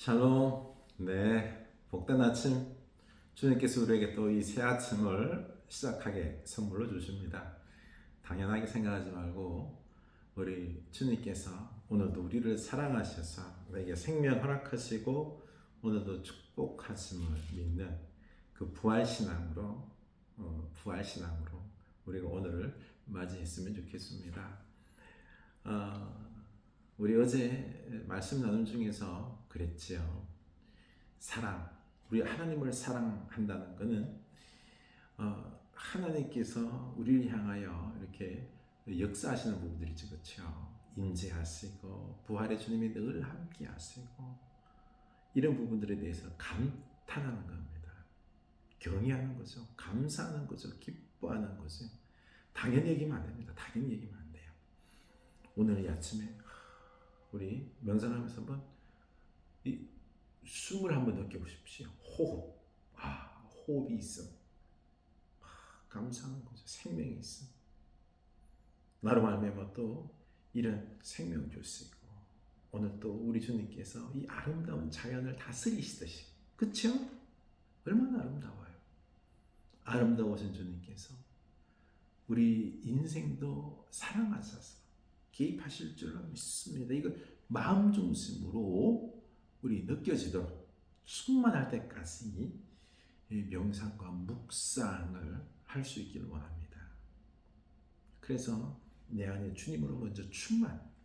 샬롬. 네, 복된 아침. 주님께서 우리에게 또 이 새 아침을 시작하게 선물로 주십니다. 당연하게 생각하지 말고 우리 주님께서 오늘도 우리를 사랑하셔서 우리에게 생명 허락하시고 오늘도 축복하심을 믿는 그 부활신앙으로 우리가 오늘을 맞이했으면 좋겠습니다. 우리 어제 말씀 나눔 중에서 그랬지요. 우리 하나님을 사랑한다는 것은 하나님께서 우리를 향하여 이렇게 역사하시는 부분들이죠, 그렇죠? 인재하시고 부활의 주님이 늘 함께하시고 이런 부분들에 대해서 감탄하는 겁니다. 경외하는 거죠, 감사하는 거죠, 기뻐하는 거죠. 당연히 얘기면 안 됩니다. 당연히 얘기면 안 돼요. 오늘 이 아침에 우리 명상하면서 한번 이 숨을 한번 느껴보십시오. 호흡이 있어. 감사하는 거죠. 생명이 있어. 나로 말미암아 또 이런 생명 주시고 오늘 또 우리 주님께서 이 아름다운 자연을 다스리시듯이, 그렇죠? 얼마나 아름다워요. 아름다우신 주님께서 우리 인생도 사랑하셔서 개입하실 줄로 믿습니다. 이거 마음 중심으로 우리 느껴지도록 충만할 때까지 명상과 묵상을 할 수 있기를 원합니다. 그래서 내 안에 주님으로 먼저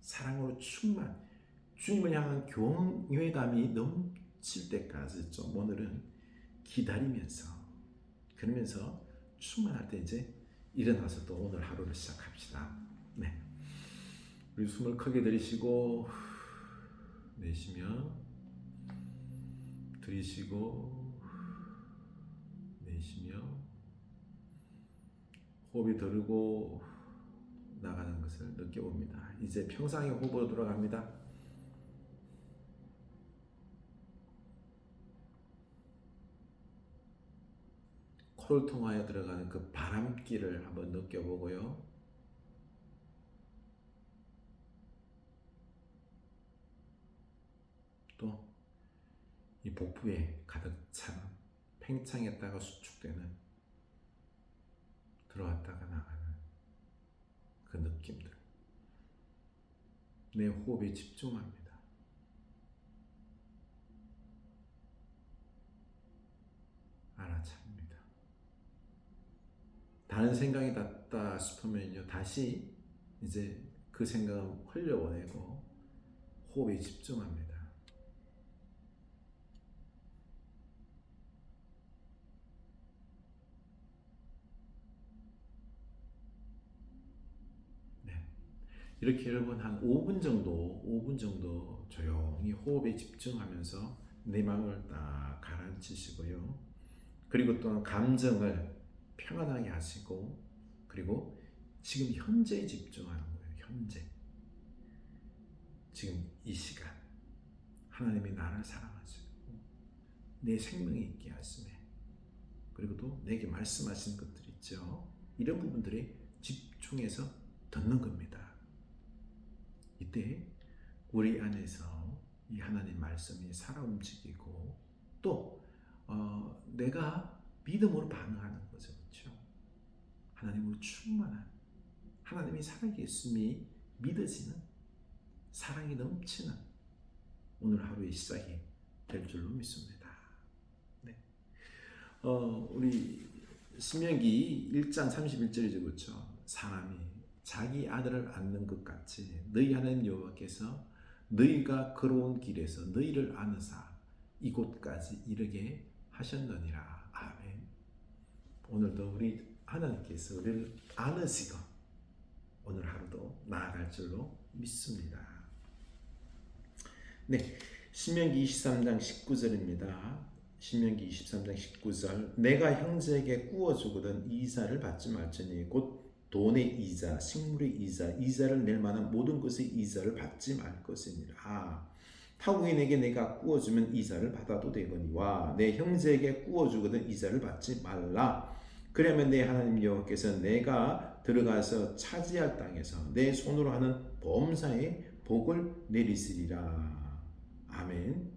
사랑으로 주님을 향한 경외감이 넘칠 때까지 좀 오늘은 기다리면서, 그러면서 충만할 때 이제 일어나서 또 오늘 하루를 시작합시다. 네. 우리 숨을 크게 들이쉬고 내쉬며 들이쉬고 내쉬며 호흡이 들고 나가는 것을 느껴봅니다. 이제 평상의 호흡으로 돌아갑니다. 코를 통하여 들어가는 그 바람기를 한번 느껴보고요. 또 이 복부에 가득 찬 팽창했다가 수축되는, 들어왔다가 나가는 그 느낌들, 내 호흡에 집중합니다. 알아찹니다. 다른 생각이 났다 싶으면요, 다시 이제 그 생각을 흘려보내고 호흡에 집중합니다. 이렇게 여러분 한 5분 정도 조용히 호흡에 집중하면서 내 마음을 딱 가라앉히시고요. 그리고 또 감정을 평안하게 하시고, 그리고 지금 현재에 집중하는 거예요. 현재. 지금 이 시간. 하나님이 나를 사랑하시고 내 생명이 있게 하시네. 그리고 또 내게 말씀하신 것들 있죠. 이런 부분들에 집중해서 듣는 겁니다. 이때 우리 안에서 이 하나님 말씀이 살아 움직이고 또 내가 믿음으로 반응하는 거죠. 그렇죠? 하나님으로 충만한, 하나님이 살아계심이 믿어지는, 사랑이 넘치는 오늘 하루의 시작이 될 줄로 믿습니다. 네. 우리 신명기 1장 31절이죠. 그렇죠? 사람이 자기 아들을 안는 것 같이 너희 하나님 여호와께서 너희가 걸어온 길에서 너희를 안으사 이곳까지 이르게 하셨느니라. 아멘. 오늘도 우리 하나님께서 우리를 안으시고 오늘 하루도 나아갈 줄로 믿습니다. 네, 신명기 23장 19절입니다. 신명기 23장 19절. 내가 형제에게 구워주거든 이자를 받지 말지니 곧 돈의 이자, 식물의 이자를 낼 만한 모든 것의 이자를 받지 말 것이니라. 타국인에게 내가 구워주면 이자를 받아도 되거니와 내 형제에게 구워주거든 이자를 받지 말라. 그러면 내 하나님 여호와께서 내가 들어가서 차지할 땅에서 내 손으로 하는 범사에 복을 내리시리라. 아멘.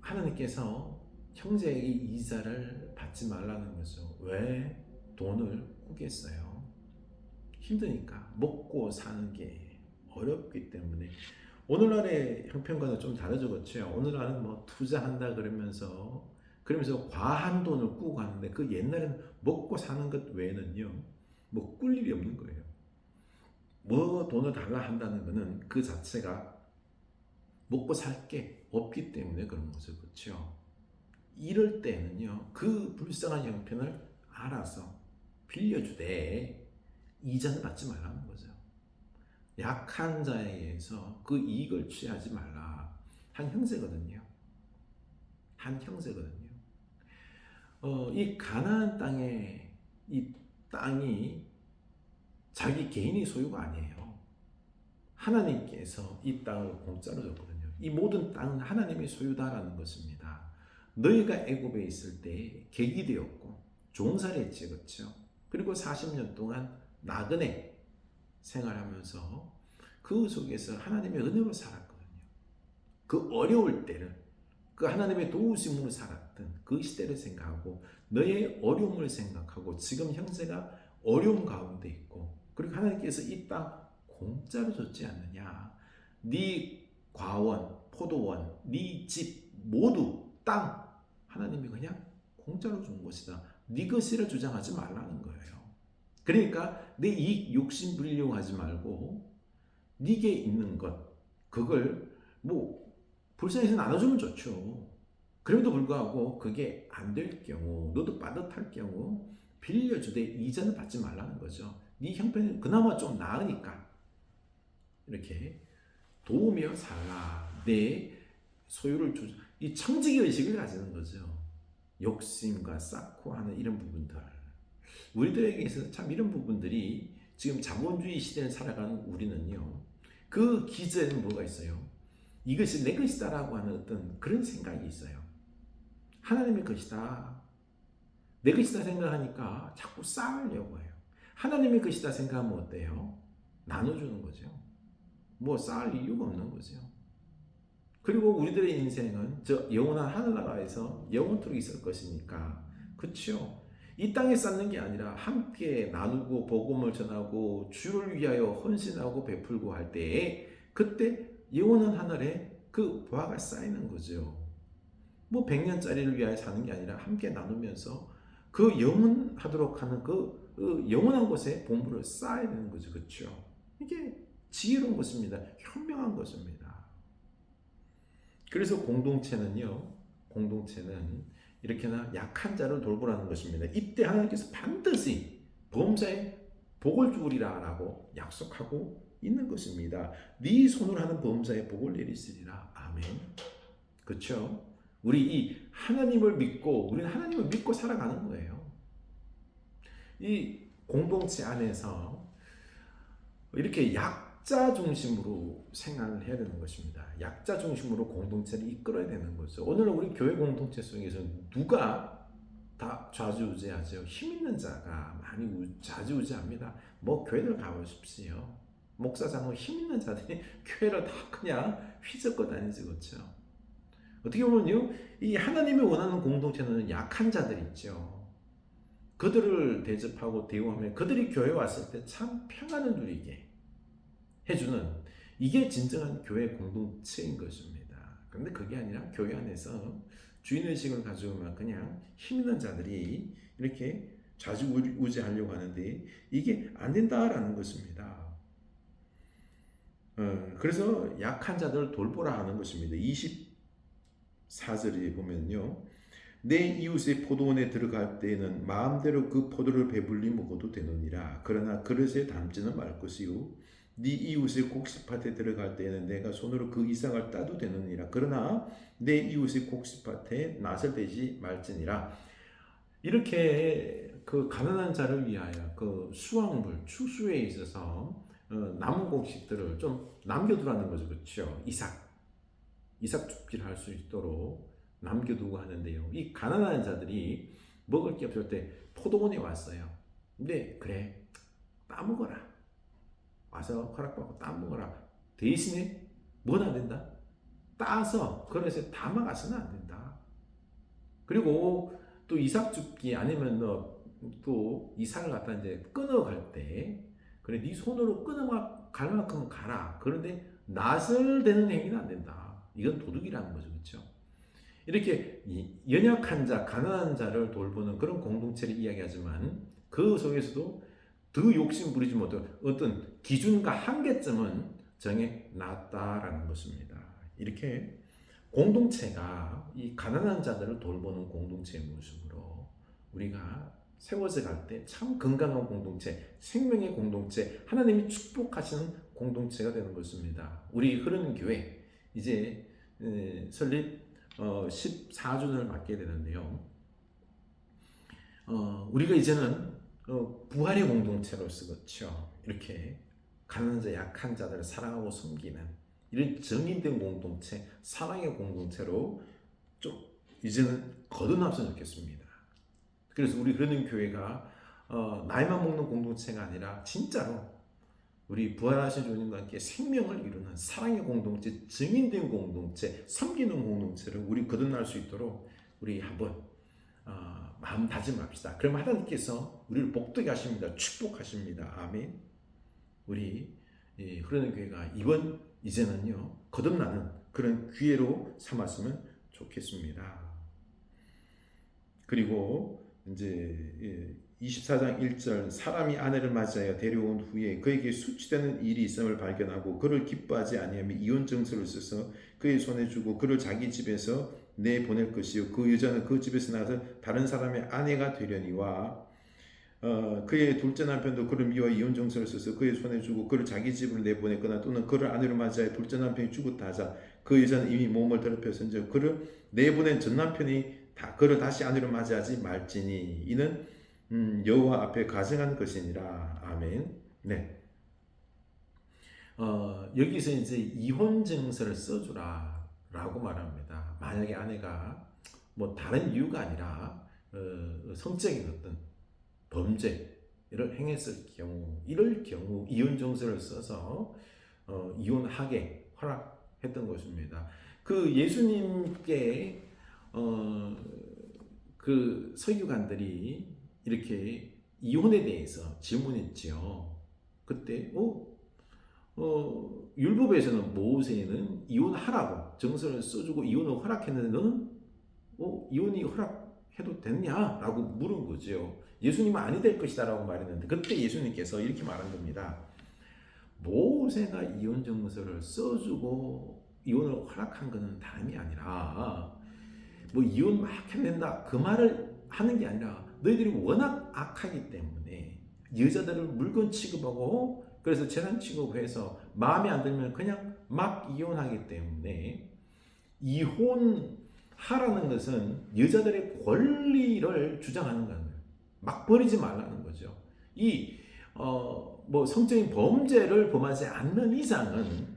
하나님께서 형제에게 이자를 받지 말라는 거죠. 왜 돈을 꾸겠어요? 힘드니까 먹고 사는 게 어렵기 때문에. 오늘날의 형편과는 좀 다르죠, 그렇죠? 오늘날은 뭐 투자한다 그러면서 과한 돈을 꾸고 가는데 그 옛날에는 먹고 사는 것 외에는요 뭐 꿀 일이 없는 거예요. 뭐 돈을 달라 한다는 거는 그 자체가 먹고 살 게 없기 때문에 그런 거죠, 그렇죠? 이럴 때는요 그 불쌍한 형편을 알아서 빌려주되 이자는 받지 말라는 거죠. 약한 자에 의해서 그 이익을 취하지 말라. 한 형제거든요. 한 형제거든요. 이 가나안 땅에 이 땅이 자기 개인의 소유가 아니에요. 하나님께서 이 땅을 공짜로 줬거든요. 이 모든 땅은 하나님의 소유다라는 것입니다. 너희가 애굽에 있을 때 객이 되었고 종살이했지, 그렇죠? 그리고 40년 동안 나그네 생활하면서 그 속에서 하나님의 은혜로 살았거든요. 그 어려울 때를 그 하나님의 도우심으로 살았던 그 시대를 생각하고 너의 어려움을 생각하고 지금 형제가 어려움 가운데 있고 그리고 하나님께서 이 땅 공짜로 줬지 않느냐. 네 과원, 포도원, 네 집 모두 땅 하나님이 그냥 공짜로 준 것이다. 네 것이라 주장하지 말라는 거예요. 그러니까 내 이익 욕심 부리려고 하지 말고 네게 있는 것 그걸 뭐 불쌍해서 나눠주면 좋죠. 그럼에도 불구하고 그게 안 될 경우 너도 빠듯할 경우 빌려주되 이자는 받지 말라는 거죠. 네 형편이 그나마 좀 나으니까 이렇게 도우며 살라. 내 소유를 주자. 이 청지기 의식을 가지는 거죠. 욕심과 쌓고 하는 이런 부분들. 우리들에게 있어서 참 이런 부분들이 지금 자본주의 시대를 살아가는 우리는요. 그 기저에는 뭐가 있어요? 이것이 내 것이다라고 하는 어떤 그런 생각이 있어요. 하나님의 것이다. 내 것이다 생각하니까 자꾸 쌓으려고 해요. 하나님의 것이다 생각하면 어때요? 나눠주는 거죠. 뭐 쌓을 이유가 없는 거죠. 그리고 우리들의 인생은 저 영원한 하늘나라에서 영원토록 있을 것이니까 그렇죠. 이 땅에 쌓는 게 아니라 함께 나누고 복음을 전하고 주를 위하여 헌신하고 베풀고 할 때에 그때 영원한 하늘에 그 보화가 쌓이는 거죠. 뭐 100년짜리를 위하여 사는 게 아니라 함께 나누면서 그 영원하도록 하는 그 영원한 곳에 보물을 쌓아야 되는 거죠. 그렇죠. 이게 지혜로운 것입니다. 현명한 것입니다. 그래서 공동체는 이렇게나 약한 자를 돌보라는 것입니다. 이때 하나님께서 반드시 범사에 복을 주리라라고 약속하고 있는 것입니다. 네 손으로 하는 범사에 복을 내리시리라. 아멘. 그렇죠? 우리 이 하나님을 믿고 우리는 하나님을 믿고 살아가는 거예요. 이 공동체 안에서 이렇게 약자 중심으로 생활을 해야 되는 것입니다. 약자 중심으로 공동체를 이끌어야 되는 거죠. 오늘은 우리 교회 공동체 속에서 누가 다 좌지우지하죠. 힘 있는 자가 많이 좌지우지합니다. 뭐 교회를 가보십시오. 목사장로 힘 있는 자들이 교회를 다 그냥 휘젓고 다니지, 그렇죠? 어떻게 보면요, 이 하나님이 원하는 공동체는 약한 자들 있죠. 그들을 대접하고 대우하면 그들이 교회 왔을 때 참 평안을 누리게 해주는 이게 진정한 교회 공동체인 것입니다. 그런데 그게 아니라 교회 안에서 주인의식을 가지고 막 그냥 힘 있는 자들이 이렇게 좌지우지하려고 하는데 이게 안 된다라는 것입니다. 그래서 약한 자들을 돌보라 하는 것입니다. 24절에 보면요. 내 이웃의 포도원에 들어갈 때에는 마음대로 그 포도를 배불리 먹어도 되느니라. 그러나 그릇에 담지는 말 것이요. 네 이웃의 곡식밭에 들어갈 때에는 내가 손으로 그 이상을 따도 되느니라. 그러나 내 이웃의 곡식밭에 낫을 대지 말지니라. 이렇게 그 가난한 자를 위하여 그 수확물, 추수에 있어서 남은 곡식들을 좀 남겨두라는 거죠. 그렇죠? 이삭 줍기를 할 수 있도록 남겨두고 하는데요. 이 가난한 자들이 먹을 게 없을 때 포도원에 왔어요. 근데 그래 따먹어라. 와서 허락받고 따먹어라. 대신에 뭐는 안 된다? 따서 그릇에 담아가서는 안 된다. 그리고 또 이삭 줍기 아니면 또 이삭을 갖다 이제 끊어갈 때 그래 네 손으로 끊어갈 만큼 가라. 그런데 낫을 대는 행위는 안 된다. 이건 도둑이라는 거죠, 그렇죠? 이렇게 연약한 자, 가난한 자를 돌보는 그런 공동체를 이야기하지만 그 속에서도 더 욕심 부리지 못한 어떤 기준과 한계점은 정해 놨다라는 것입니다. 이렇게 공동체가 이 가난한 자들을 돌보는 공동체의 모습으로 우리가 세워져 갈 때 참 건강한 공동체, 생명의 공동체, 하나님이 축복하시는 공동체가 되는 것입니다. 우리 흐르는 교회 이제 설립 14주년을 맞게 되는데요. 우리가 이제는 부활의 공동체로서 그렇죠. 이렇게 가난한 자, 약한 자들을 사랑하고 섬기는 이런 정인된 공동체, 사랑의 공동체로 좀 이제는 거듭났으면 좋겠습니다. 그래서 우리 그러는 교회가 나이만 먹는 공동체가 아니라 진짜로 우리 부활하신 주님과 함께 생명을 이루는 사랑의 공동체, 증인된 공동체, 섬기는 공동체를 우리 거듭날 수 있도록 우리 한번 마음 다짐합시다. 그럼 하나님께서 우리를 복되게 하십니다. 축복하십니다. 아멘. 우리 흐르는 교회가 이제는요 거듭나는 그런 기회로 삼았으면 좋겠습니다. 그리고 이제 24장 1절 사람이 아내를 맞이하여 데려온 후에 그에게 수치되는 일이 있음을 발견하고 그를 기뻐하지 아니하며 이혼 증서를 써서 그의 손에 주고 그를 자기 집에서 내보낼 것이요 그 여자는 그 집에서 나가서 다른 사람의 아내가 되려니와 그의 둘째 남편도 그를 미워해 이혼 증서를 써서 그의 손에 주고 그를 자기 집으로 내보냈거나 또는 그를 아내로 맞이하여 둘째 남편이 죽었다 하자 그 여자는 이미 몸을 더럽혔은즉 그를 내보낸 전 남편이 그를 다시 아내로 맞이하지 말지니 이는 여호와 앞에 가증한 것이니라. 아멘. 네. 여기서 이제 이혼 증서를 써주라라고 말합니다. 만약에 아내가 뭐 다른 이유가 아니라 성적인 어떤 범죄를 행했을 경우, 이럴 경우 이혼 증서를 써서 이혼하게 허락했던 것입니다. 그 예수님께 그 서기관들이 이렇게 이혼에 대해서 질문했지요. 그때 율법에서는 모세는 이혼하라고 정서를 써주고 이혼을 허락했는데 너는 이혼이 허락해도 됐냐라고 물은 거죠. 예수님은 아니 될 것이다라고 말했는데 그때 예수님께서 이렇게 말한 겁니다. 모세가 이혼 정서를 써주고 이혼을 허락한 것은 다름이 아니라 뭐 이혼 막 해낸다 그 말을 하는 게 아니라 너희들이 워낙 악하기 때문에 여자들을 물건 취급하고 그래서 재산 취급해서 마음에 안 들면 그냥 막 이혼하기 때문에 이혼하라는 것은 여자들의 권리를 주장하는 거예요. 막 버리지 말라는 거죠. 뭐 성적인 범죄를 범하지 않는 이상은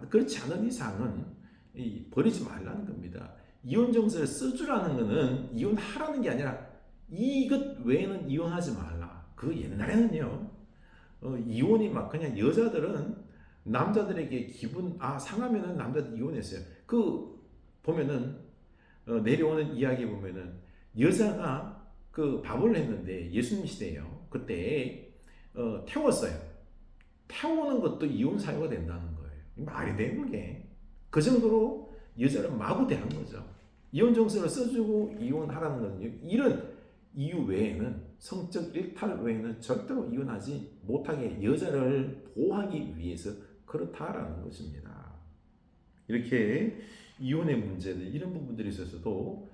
그렇지 않은 이상은 버리지 말라는 겁니다. 이혼 정서를 써주라는 것은 이혼하라는 게 아니라 이것 외에는 이혼하지 말라. 그 옛날에는요 이혼이 막 그냥 여자들은 남자들에게 기분 상하면은 남자들 이혼했어요. 그 보면은 내려오는 이야기 보면은 여자가 그 밥을 했는데 예수님 시대예요. 그때 태웠어요. 태우는 것도 이혼 사유가 된다는 거예요. 말이 돼 그게. 그 정도로 여자를 마구 대한 거죠. 이혼 정서를 써주고 이혼하라는 건 이런 이유 외에는 성적 일탈 외에는 절대로 이혼하지 못하게 여자를 보호하기 위해서 그렇다라는 것입니다. 이렇게 이혼의 문제들 이런 부분들이 있어서도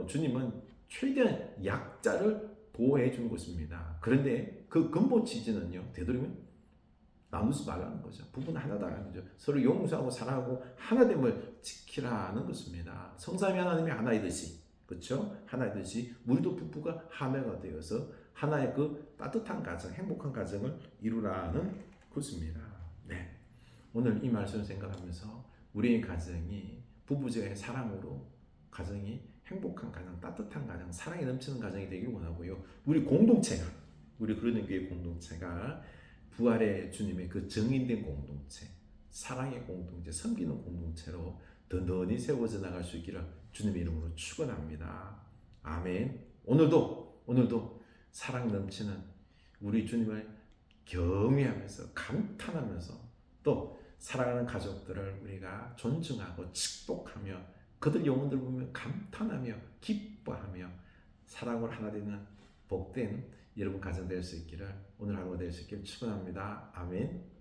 주님은 최대한 약자를 보호해 준 것입니다. 그런데 그 근본 취지는요 되도록이면 나누지 말라는 거죠. 부부는 하나다라는 거죠. 서로 용서하고 사랑하고 하나됨을 지키라는 것입니다. 성삼위 하나님이 하나이듯이 그렇죠? 하나이듯이 우리도 부부가 하나가 되어서 하나의 그 따뜻한 가정, 행복한 가정을 이루라는 것입니다. 네, 오늘 이 말씀을 생각하면서 우리의 가정이 부부제의 사랑으로 가정이 행복한 가정, 따뜻한 가정, 사랑이 넘치는 가정이 되기를 원하고요. 우리 공동체가 우리 그러는 교회 공동체가 부활의 주님의 그 정인된 공동체, 사랑의 공동체, 섬기는 공동체로 든든히 세워져 나갈 수 있기를 주님의 이름으로 축원합니다. 아멘. 오늘도 사랑 넘치는 우리 주님을 경외하면서 감탄하면서 또 사랑하는 가족들을 우리가 존중하고 축복하며 그들 영혼들 보면 감탄하며 기뻐하며 사랑으로 하나 되는 복된 여러분 가정 될 수 있기를 오늘 하루가 될 수 있기를 축원합니다. 아멘.